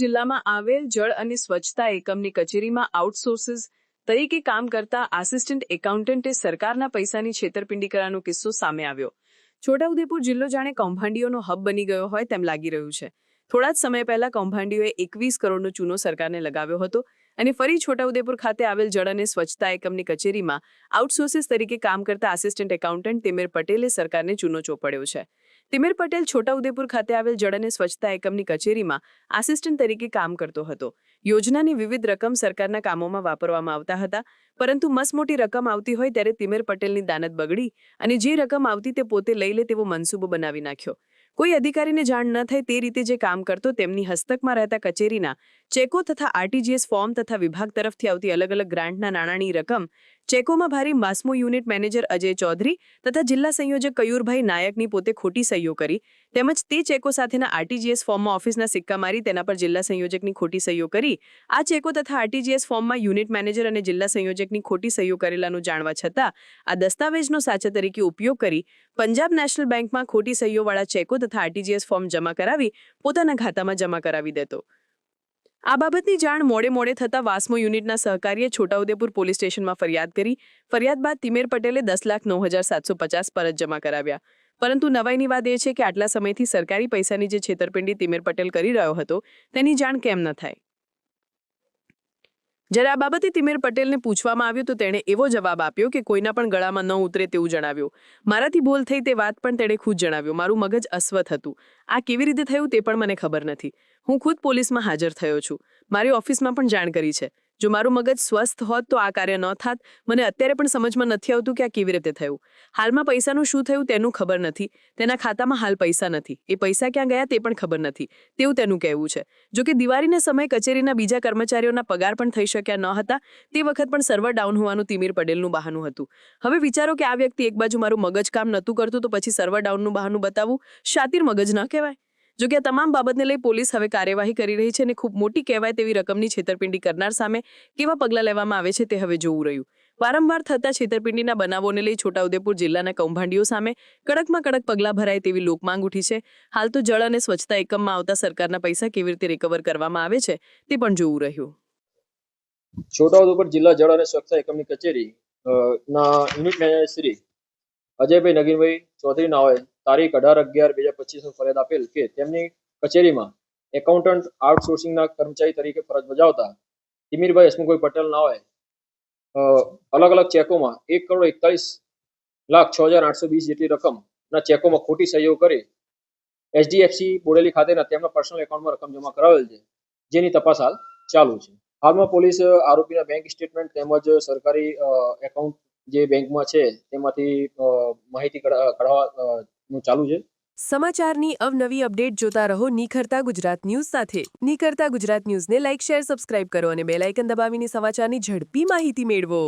જિલ્લામાં આવેલ જળ અને સ્વચ્છતા એકમની કચેરીમાં આઉટસોર્સિસ તરીકે કામ કરતા આસિસ્ટન્ટ એકાઉન્ટન્ટે સરકારના પૈસાની છેતરપિંડી કરવાનો કિસ્સો સામે આવ્યો। છોટાઉદેપુર જિલ્લો જાણે કૌભાંડીઓનો હબ બની ગયો હોય તેમ લાગી રહ્યું છે। થોડા જ સમય પહેલા કૌભાંડીઓએ 21 કરોડનો ચૂનો સરકારને લગાવ્યો હતો અને ફરી છોટાઉદેપુર ખાતે આવેલ જળ અને સ્વચ્છતા એકમની કચેરીમાં આઉટસોર્સિસ તરીકે કામ કરતા આસિસ્ટન્ટ એકાઉન્ટન્ટ તિમિર પટેલે સરકારને ચૂનો ચોપડ્યો છે। તિમિર પટેલ છોટાઉદેપુર ખાતે આવેલ જળ અને સ્વચ્છતા એકમની કચેરીમાં આસિસ્ટન્ટ તરીકે કામ કરતો હતો। યોજનાની વિવિધ રકમ સરકારના કામોમાં વાપરવામાં આવતા હતા, પરંતુ મસમોટી રકમ આવતી હોય ત્યારે તિમિર પટેલની દાનત બગડી અને જે રકમ આવતી તે પોતે લઈ લે તેવો મનસૂબો બનાવી નાખ્યો। કોઈ અધિકારીને જાણ ન થાય તે રીતે જે કામ કરતો તેમની હસ્તકમાં રહેતા કચેરીના ચેકો તથા આરટીજીએસ ફોર્મ તથા વિભાગ તરફથી આવતી અલગ અલગ ગ્રાન્ટના નાણાંની રકમ ચેકોમાં ભારી માસ્મો યુનિટ મેનેજર અજય ચૌધરી તથા જિલ્લા સંયોજક કયુરભાઈ નાયકની પોતે ખોટી સહીઓ કરી તેમજ તે ચેકો સાથેના આરટીજીએસ ફોર્મમાં ઓફિસના સિક્કા મારી તેના પર જિલ્લા સંયોજકની ખોટી સહીઓ કરી આ ચેકો તથા આરટીજીએસ ફોર્મમાં યુનિટ મેનેજર અને જિલ્લા સંયોજકની ખોટી સહીઓ કરેલાનું જાણવા છતાં આ દસ્તાવેજનો સાચા તરીકે ઉપયોગ કરી પંજાબ નેશનલ બેંકમાં ખોટી સહીઓવાળા ચેકો તથા આરટીજીએસ ફોર્મ જમા કરાવી પોતાના ખાતામાં જમા કરાવી દેતો। આ બાબતની જાણ મોડે થતાં વાસ્મો યુનિટના સહકારીએ છોટાઉદેપુર પોલીસ સ્ટેશનમાં ફરિયાદ કરી। ફરિયાદ બાદ તિમિર પટેલે 10,09,750 પરત જમા કરાવ્યા। પરંતુ નવાઈની વાત એ છે કે આટલા સમયથી સરકારી પૈસાની જે છેતરપિંડી તિમિર પટેલ કરી રહ્યો હતો તેની જાણ કેમ ન થાય। જ્યારે આ બાબતે તિમિર પટેલને પૂછવામાં આવ્યું તો તેણે એવો જવાબ આપ્યો કે કોઈના પણ ગળામાં ન ઉતરે તેવું જણાવ્યું। મારાથી ભૂલ થઈ તે વાત પણ તેણે ખુદ જણાવ્યું। મારું મગજ અસ્વસ્થ હતું। આ કેવી રીતે થયું તે પણ મને ખબર નથી। હું ખુદ પોલીસમાં હાજર થયો છું। મારી ઓફિસમાં પણ જાણ કરી છે। જો મારું મગજ સ્વસ્થ હોત તો આ કાર્ય ન થાત। મને અત્યારે પણ સમજમાં નથી આવતું કે આ કેવી રીતે થયું। હાલમાં પૈસાનું શું થયું તેનું ખબર નથી। તેના ખાતામાં હાલ પૈસા નથી। એ પૈસા ક્યાં ગયા તે પણ ખબર નથી તેવું તેનું કહેવું છે। જો કે દિવાળીના સમયે કચેરીના બીજા કર્મચારીઓના પગાર પણ થઈ શક્યા ન હતા તે વખત પણ સર્વર ડાઉન હોવાનું તિમિર પટેલનું બહાનું હતું। હવે વિચારો કે આ વ્યક્તિ એક બાજુ મારું મગજ કામ નહોતું કરતું તો પછી સર્વર ડાઉનનું બહાનું બતાવવું શાતિર મગજ ન કહેવાય। જો કે આ તમામ બાબતને લઈ પોલીસ હવે કાર્યવાહી કરી રહી છે અને ખૂબ મોટી કહેવાય તેવી રકમની છેતરપિંડી કરનાર સામે કેવા પગલાં લેવામાં આવે છે તે હવે જોવું રહ્યું। વારંવાર થતા છેતરપિંડીના બનાવોને લઈ છોટાઉદેપુર જિલ્લાના કૌભાંડીઓ સામે કડકમાં કડક પગલાં ભરાય તેવી લોકમાંગ ઉઠી છે। હાલ તો જળ અને સ્વચ્છતા એકમમાં આવતા સરકારના પૈસા કેવી રીતે રિકવર કરવામાં આવે છે તે પણ જોવું રહ્યું। છોટાઉદેપુર જિલ્લા જળ અને સ્વચ્છતા એકમની કચેરી ના યુનિટ મેનેજર શ્રી અજયભાઈ નગીનભાઈ ચૌધરી નાઓએ તારીખ 18/11/2025 ફરિયાદ આપેલ કે તેમની કચેરીમાં એકાઉન્ટન્ટ આઉટસોર્સિંગના કર્મચારી તરીકે ફરજ બજાવતા તિમિરભાઈ હસમુખભાઈ પટેલ નાઓએ અલગ અલગ ચેકોમાં 1,41,06,820 જેટલી રકમના ચેકોમાં ખોટી સહીઓ કરી એચડીએફસી બોડેલી ખાતેના તેમના પર્સનલ એકાઉન્ટમાં રકમ જમા કરાવેલ છે, જેની તપાસ હાલ ચાલુ છે। હાલમાં પોલીસ આરોપીના બેંક સ્ટેટમેન્ટ તેમજ સરકારી એકાઉન્ટ જે બેંકમાં છે તેમાંથી માહિતી કઢાવવાનું ચાલુ છે। સમાચારની અવનવી અપડેટ જોતા રહો નિખરતા ગુજરાત ન્યૂઝ સાથે। નિખરતા ગુજરાત ન્યૂઝને લાઇક, શેર, સબસ્ક્રાઇબ કરો અને બેલ આઇકન દબાવીને સમાચારની ઝડપી માહિતી મેળવો।